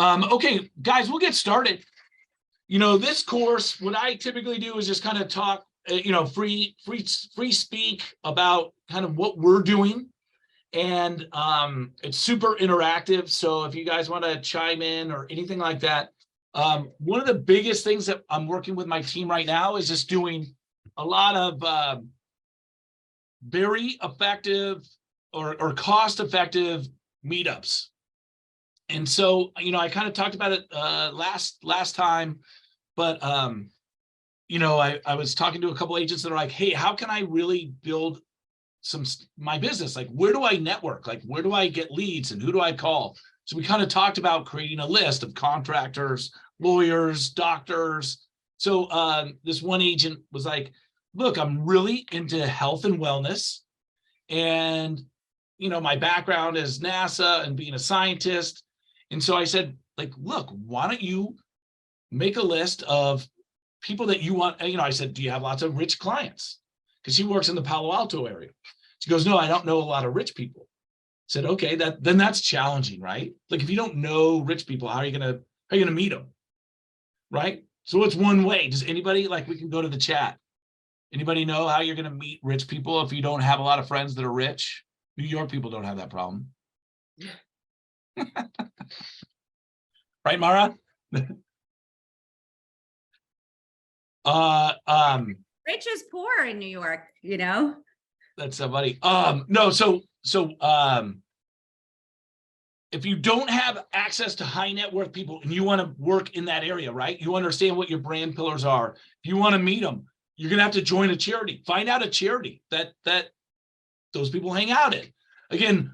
Okay, guys, we'll get started. This course, what I typically do is just kind of talk, free speak about kind of what we're doing. And it's super interactive. So if you guys want to chime in or anything like that, one of the biggest things that I'm working with my team right now is just doing a lot of very effective or cost-effective meetups. And so, I kind of talked about it last time, but I was talking to a couple agents that are like, hey, how can I really build my business? Like, where do I network? Like, where do I get leads and who do I call? So we kind of talked about creating a list of contractors, lawyers, doctors. So this one agent was like, look, I'm really into health and wellness. And, my background is NASA and being a scientist. And so I said, like, look, why don't you make a list of people that you want? I said, do you have lots of rich clients? Because she works in the Palo Alto area. She goes, no, I don't know a lot of rich people. I said, okay, then that's challenging, right? Like, if you don't know rich people, how are you gonna meet them, right? So it's one way. Does anybody, like, we can go to the chat. Anybody know how you're gonna meet rich people if you don't have a lot of friends that are rich? New York people don't have that problem. Right, Mara? Rich is poor in New York, That's somebody. No, so if you don't have access to high net worth people and you want to work in that area, right? You understand what your brand pillars are. If you want to meet them, you're gonna have to join a charity. Find out a charity that those people hang out in. Again,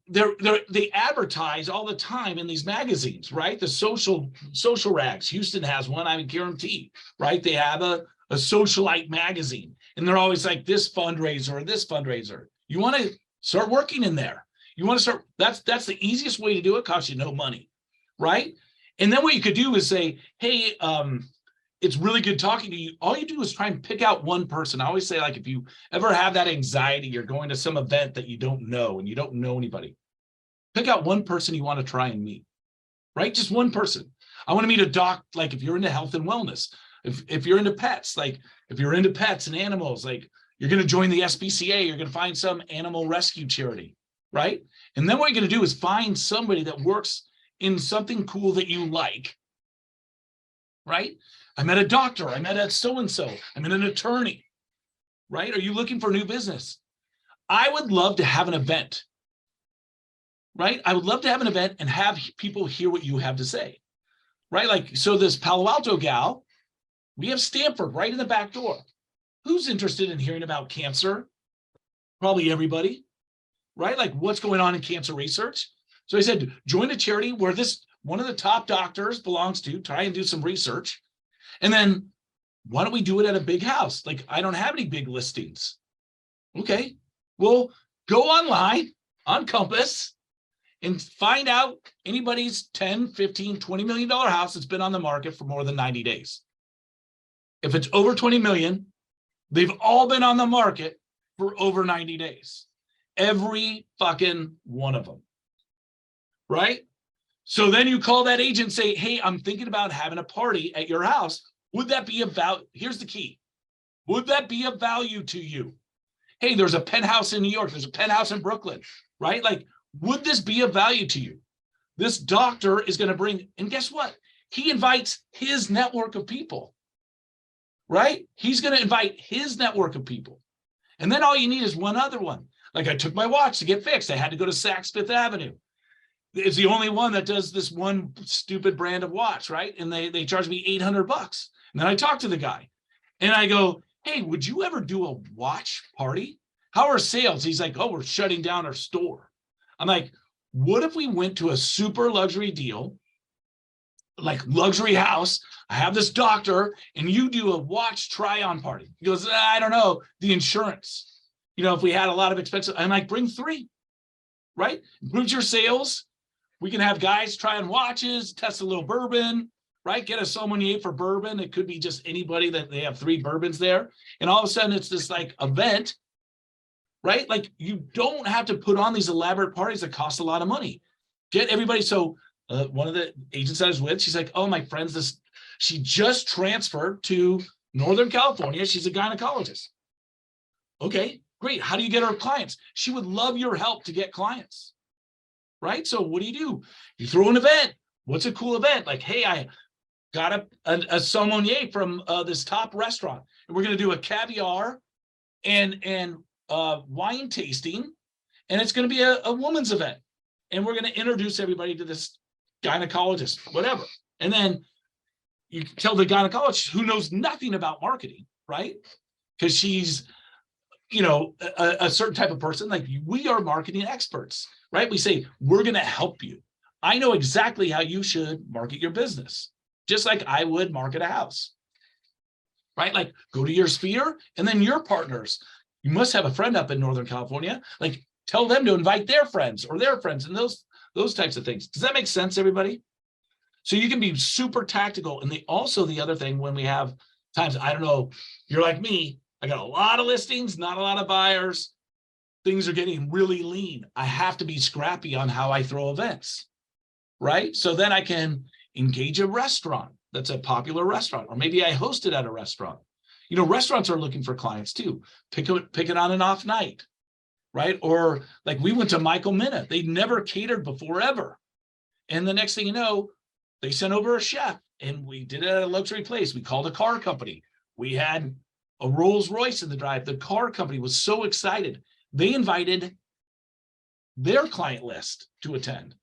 they advertise all the time in these magazines, right? The social rags. Houston has one, I guarantee, right? They have a socialite magazine, and they're always like this fundraiser or this fundraiser. You want to start working in there. You want to start. That's the easiest way to do it. Costs you no money, right? And then what you could do is say, hey, it's really good talking to you. All you do is try and pick out one person. I always say, like, if you ever have that anxiety, you're going to some event that you don't know and you don't know anybody, pick out one person you want to try and meet, right? Just one person. I want to meet a doc, like, if you're into health and wellness, if you're into pets, like if you're into pets and animals, like you're going to join the SPCA, you're going to find some animal rescue charity, right? And then what you're going to do is find somebody that works in something cool that you like, right? I met a doctor, I met a so-and-so, I met an attorney, right? Are you looking for new business? I would love to have an event, right? I would love to have an event and have people hear what you have to say, right? Like, so this Palo Alto gal, we have Stanford right in the back door. Who's interested in hearing about cancer? Probably everybody, right? Like, what's going on in cancer research? So I said, join a charity where one of the top doctors belongs to, try and do some research. And then why don't we do it at a big house? Like, I don't have any big listings. Okay, well, go online on Compass and find out anybody's 10, 15, $20 million house that's been on the market for more than 90 days. If it's over 20 million, they've all been on the market for over 90 days. Every fucking one of them, right? So then you call that agent and say, hey, I'm thinking about having a party at your house. Would that be about, here's the key. Would that be of value to you? Hey, there's a penthouse in New York. There's a penthouse in Brooklyn, right? Like, would this be of value to you? This doctor is going to bring, and guess what? He invites his network of people, right? He's going to invite his network of people. And then all you need is one other one. Like, I took my watch to get fixed. I had to go to Saks Fifth Avenue. It's the only one that does this one stupid brand of watch, right? And they charge me $800. And then I talk to the guy and I go, hey, would you ever do a watch party? How are sales? He's like, oh, we're shutting down our store. I'm like, what if we went to a super luxury deal, like luxury house? I have this doctor and you do a watch try-on party. He goes, I don't know, the insurance. If we had a lot of expensive, I'm like, bring 3, right? Improves your sales. We can have guys try on watches, test a little bourbon, right? Get a sommelier for bourbon. It could be just anybody that they have 3 bourbons there. And all of a sudden it's this like event, right? Like, you don't have to put on these elaborate parties that cost a lot of money. Get everybody. So one of the agents I was with, she's like, oh, my friend's she just transferred to Northern California. She's a gynecologist. Okay, great. How do you get her clients? She would love your help to get clients, right? So what do? You throw an event. What's a cool event? Like, hey, I got a sommelier from this top restaurant, and we're going to do a caviar and wine tasting, and it's going to be a woman's event, and we're going to introduce everybody to this gynecologist, whatever. And then you tell the gynecologist who knows nothing about marketing, right? Because she's, a certain type of person. Like, we are marketing experts, right? We say, we're going to help you. I know exactly how you should market your business, just like I would market a house, right? Like, go to your sphere, and then your partners. You must have a friend up in Northern California. Like, tell them to invite their friends or their friends, and those types of things. Does that make sense, everybody? So you can be super tactical. And the other thing, when we have times, I don't know, you're like me, I got a lot of listings, not a lot of buyers. Things are getting really lean. I have to be scrappy on how I throw events, right? So then I can engage a restaurant that's a popular restaurant, or maybe I host it at a restaurant. Restaurants are looking for clients too. Pick it on an off night, right? Or like, we went to Michael Minna. They'd never catered before, ever. And the next thing you know, they sent over a chef, and we did it at a luxury place. We called a car company. We had a Rolls Royce in the drive. The car company was so excited. They invited their client list to attend.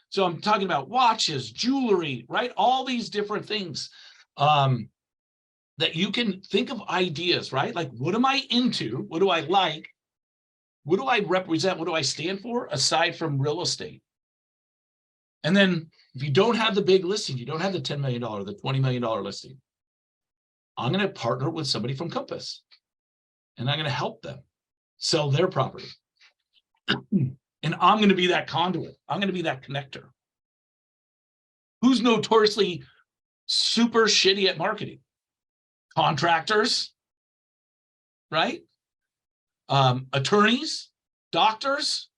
So I'm talking about watches, jewelry, right? All these different things that you can think of ideas, right? Like, what am I into? What do I like? What do I represent? What do I stand for aside from real estate? And then if you don't have the big listing, you don't have the $10 million, the $20 million listing, I'm going to partner with somebody from Compass, and I'm going to help them sell their property. And I'm going to be that conduit. I'm going to be that connector. Who's notoriously super shitty at marketing? Contractors, right? Attorneys, doctors,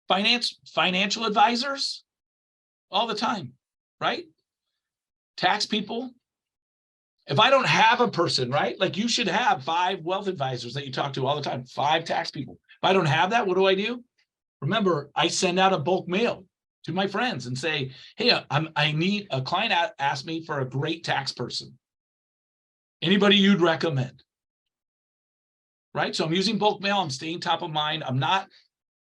financial advisors, all the time, right? Tax people. If I don't have a person, right? Like, you should have 5 wealth advisors that you talk to all the time, 5 tax people. If I don't have that, what do? Remember, I send out a bulk mail to my friends and say, hey, I need a client asked me for a great tax person. Anybody you'd recommend? Right? So I'm using bulk mail. I'm staying top of mind. I'm not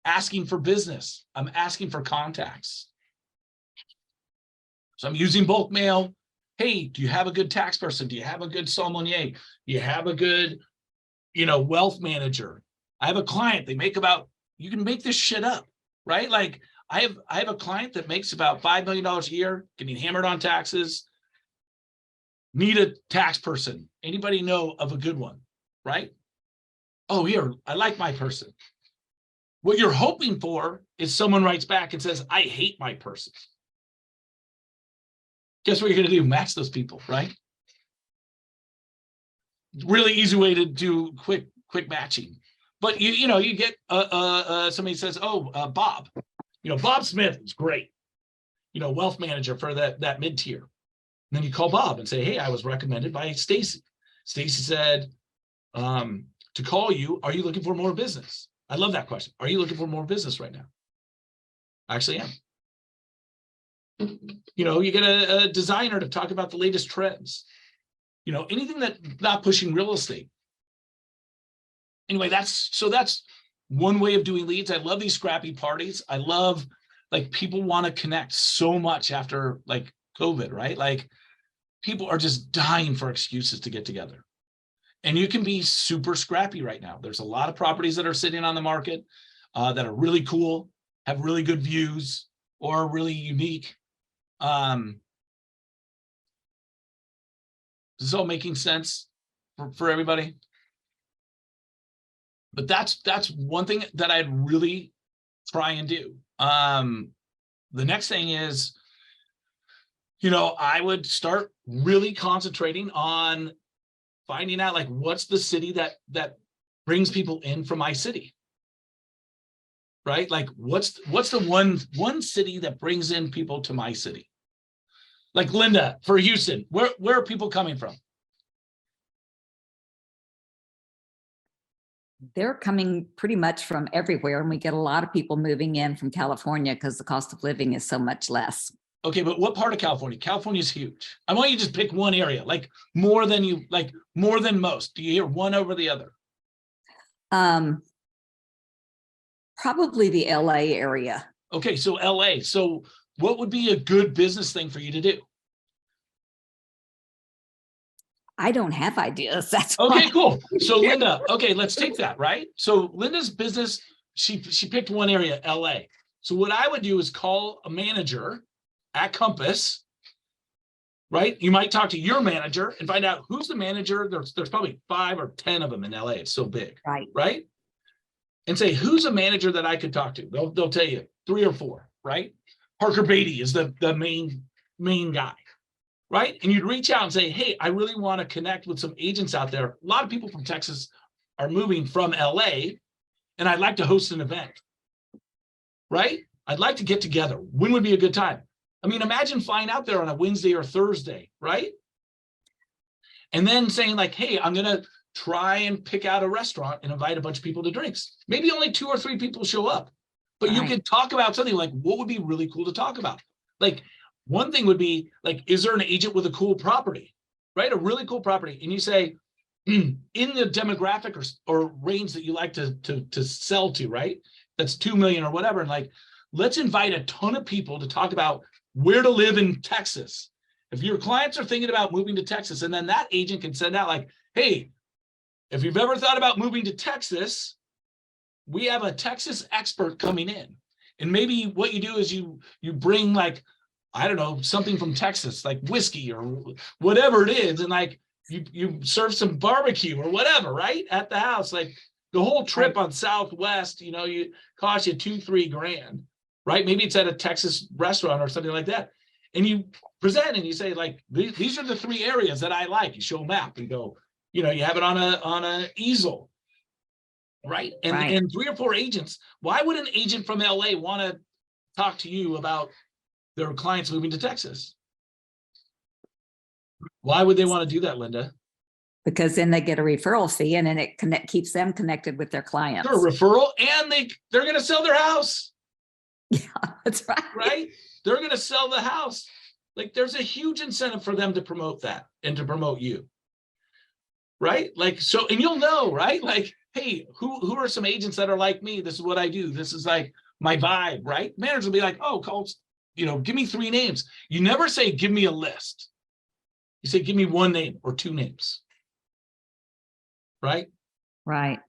asking for business. I'm asking for contacts. So I'm using bulk mail. Hey, do you have a good tax person? Do you have a good sommelier? Do you have a good, wealth manager? I have a client. They make you can make this shit up, right? Like, I have a client that makes about $5 million a year, getting hammered on taxes. Need a tax person. Anybody know of a good one, right? Oh, here, I like my person. What you're hoping for is someone writes back and says, I hate my person. Guess what you're going to do? Match those people, right? Really easy way to do quick matching. But you get somebody says, oh, Bob, Bob Smith is great, wealth manager for that mid-tier. And then you call Bob and say, hey, I was recommended by Stacy. Stacy said to call you. Are you looking for more business? I love that question. Are you looking for more business right now? I actually am. You get a designer to talk about the latest trends. Anything that's not pushing real estate. Anyway, that's one way of doing leads. I love these scrappy parties. I love, like, people want to connect so much after, like, COVID, right? Like, people are just dying for excuses to get together. And you can be super scrappy right now. There's a lot of properties that are sitting on the market that are really cool, have really good views, or really unique. This is all making sense for everybody. But that's one thing that I'd really try and do. The next thing is, I would start really concentrating on finding out, like, what's the city that brings people in from my city. right? Like what's the one city that brings in people to my city? Like Linda for Houston, where are people coming from? They're coming pretty much from everywhere, and we get a lot of people moving in from California because the cost of living is so much less. Okay, but what part of California? California is huge. I want you to just pick one area, like more than most. Do you hear one over the other? Probably the LA area. Okay, so LA. So what would be a good business thing for you to do? I don't have ideas. That's okay, why. cool. So Linda, okay, let's take that, right? So Linda's business, she picked one area, LA. So what I would do is call a manager at Compass, right? You might talk to your manager and find out who's the manager. There's probably 5 or 10 of them in LA. It's so big, right? And say, who's a manager that I could talk to? They'll tell you 3 or 4, right? Parker Beatty is the main guy, right? And you'd reach out and say, hey, I really want to connect with some agents out there. A lot of people from Texas are moving from LA, and I'd like to host an event, right? I'd like to get together. When would be a good time? I mean, imagine flying out there on a Wednesday or Thursday, right? And then saying like, hey, I'm going to try and pick out a restaurant and invite a bunch of people to drinks. Maybe only 2 or 3 people show up, but you could talk about something like, what would be really cool to talk about? Like one thing would be like, is there an agent with a cool property, right? A really cool property. And you say, in the demographic or range that you like to sell to, right? That's 2 million or whatever. And like, let's invite a ton of people to talk about where to live in Texas. If your clients are thinking about moving to Texas, and then that agent can send out like, hey, if you've ever thought about moving to Texas, we have a Texas expert coming in. And maybe what you do is you bring like, I don't know, something from Texas, like whiskey or whatever it is. And like you serve some barbecue or whatever, right? At the house, like the whole trip on Southwest, you cost you $2-3 grand, right? Maybe it's at a Texas restaurant or something like that. And you present and you say like, these are the 3 areas that I like. You show a map and go, you have it on a easel, right? And 3 or 4 agents. Why would an agent from LA want to talk to you about their clients moving to Texas? Why would they want to do that, Linda? Because then they get a referral fee, and then it keeps them connected with their clients. Sure, referral, and they're going to sell their house. Yeah, that's right. Right? They're going to sell the house. Like there's a huge incentive for them to promote that and to promote you. Right? Like, so, and you'll know, right? Like, hey, who are some agents that are like me? This is what I do. This is like my vibe, right? Managers will be like, oh, call, give me 3 names. You never say, give me a list. You say, give me 1 name or 2 names. Right? Right.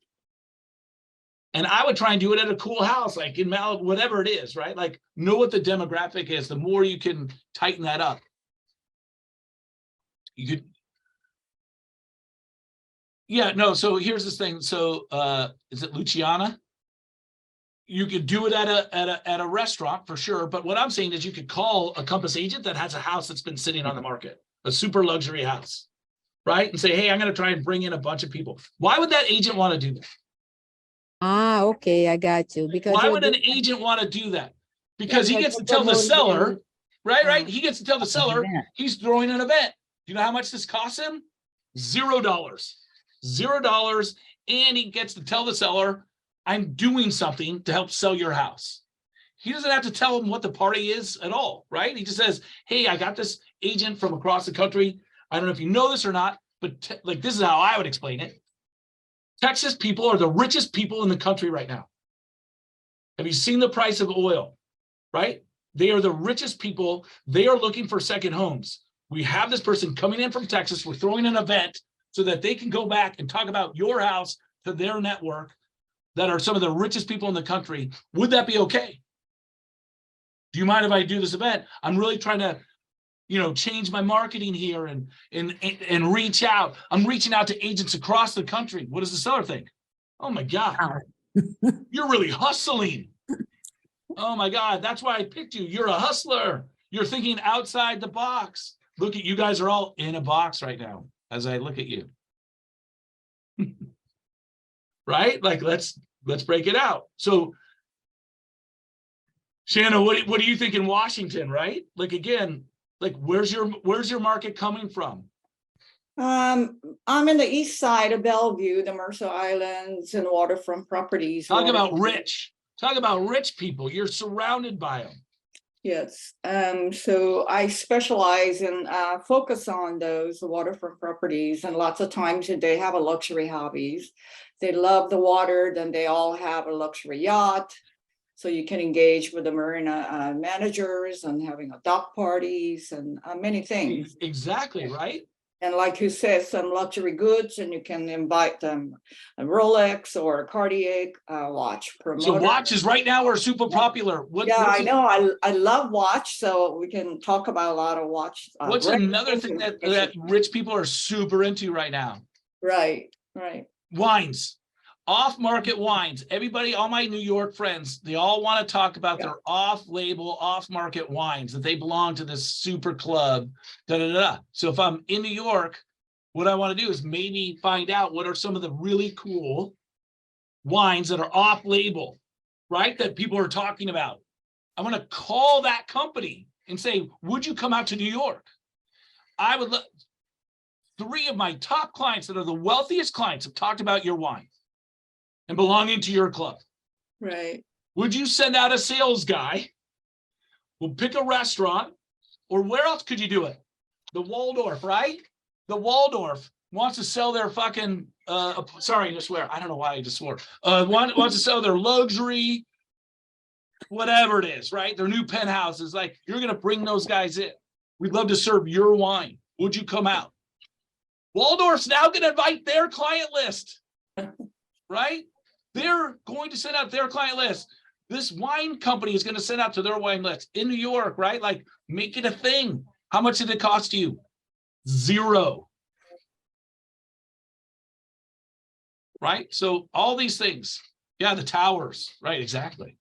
And I would try and do it at a cool house, like in Malibu, whatever it is, right? Like know what the demographic is. The more you can tighten that up. You could. Yeah, no, so here's this thing. So is it Luciana? You could do it at a restaurant for sure. But what I'm saying is you could call a Compass agent that has a house that's been sitting on the market, a super luxury house, right? And say, hey, I'm going to try and bring in a bunch of people. Why would that agent want to do that? Ah, okay, I got you. Because why would an agent want to do that? Because he gets to tell the seller, right? He gets to tell the seller he's throwing an event. Do you know how much this costs him? $0. $0. And he gets to tell the seller, I'm doing something to help sell your house. He doesn't have to tell him what the party is at all, right? He just says, hey, I got this agent from across the country. I don't know if you know this or not, but like this is how I would explain it. Texas people are the richest people in the country right now. Have you seen the price of oil, right? They are the richest people. They are looking for second homes. We have this person coming in from Texas. We're throwing an event so that they can go back and talk about your house to their network that are some of the richest people in the country. Would that be okay? Do you mind if I do this event? I'm really trying to, change my marketing here and reach out. I'm reaching out to agents across the country. What does the seller think? Oh my God, you're really hustling. Oh my God, that's why I picked you. You're a hustler. You're thinking outside the box. Look at you guys are all in a box right now as I look at you. Right? Like let's break it out. So Shanna, what do you think in Washington, right? Like, again, like, where's your market coming from? I'm in the east side of Bellevue, the Mercer Islands and waterfront properties. Talk about rich. Talk about rich people. You're surrounded by them. Yes, so I specialize in focus on those waterfront properties, and lots of times they have a luxury hobbies. They love the water, then they all have a luxury yacht. So you can engage with the marina managers and having a dock parties and many things. Exactly, right? And like you said, some luxury goods, and you can invite them a Rolex or a Cartier watch. So watches right now are super popular. I know. I love watch, so we can talk about a lot of watch. What's another thing that rich people are super into right now? Right. Wines. Off-market wines. Everybody, all my New York friends, they all want to talk about their off-label, off-market wines, that they belong to this super club. So if I'm in New York, what I want to do is maybe find out what are some of the really cool wines that are off-label, right? That people are talking about. I'm going to call that company and say, would you come out to New York? I would love. 3 of my top clients that are the wealthiest clients have talked about your wine and belonging to your club. Right. Would you send out a sales guy? We'll pick a restaurant, or where else could you do it? The Waldorf, right? The Waldorf wants to sell their fucking, sorry to swear. I don't know why I just swore. Wants to sell their luxury, whatever it is, right? Their new penthouses. Like, you're going to bring those guys in. We'd love to serve your wine. Would you come out? Waldorf's now going to invite their client list, right? They're going to send out their client list. This wine company is going to send out to their wine list in New York, right? Like, make it a thing. How much did it cost you? 0. Right? So all these things. Yeah, the towers. Right, exactly.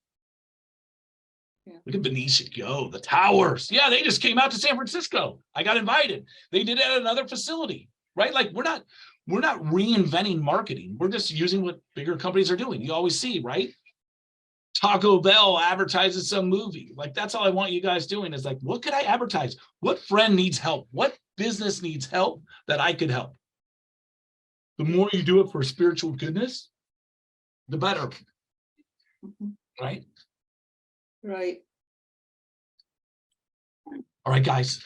Yeah. Look at Benicia go. The towers. Yeah, they just came out to San Francisco. I got invited. They did it at another facility, right? Like, we're not reinventing marketing. We're just using what bigger companies are doing. You always see, right? Taco Bell advertises some movie. Like, that's all I want you guys doing is like, what could I advertise? What friend needs help? What business needs help that I could help? The more you do it for spiritual goodness, the better. Right? Right. All right, guys.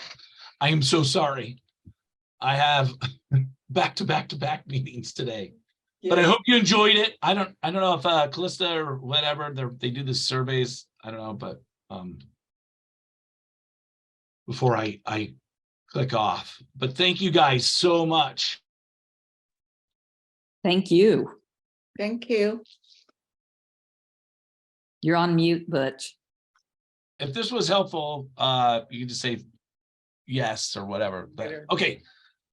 I am so sorry. I have back-to-back meetings today. But I hope you enjoyed it. I don't know if Callista or whatever, they do the surveys. I don't know, but before I click off. But thank you guys so much. Thank you. Thank you. You're on mute, Butch. If this was helpful, you can just say yes or whatever. But okay.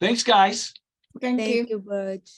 Thanks, guys. Thank you. Thank you, Butch.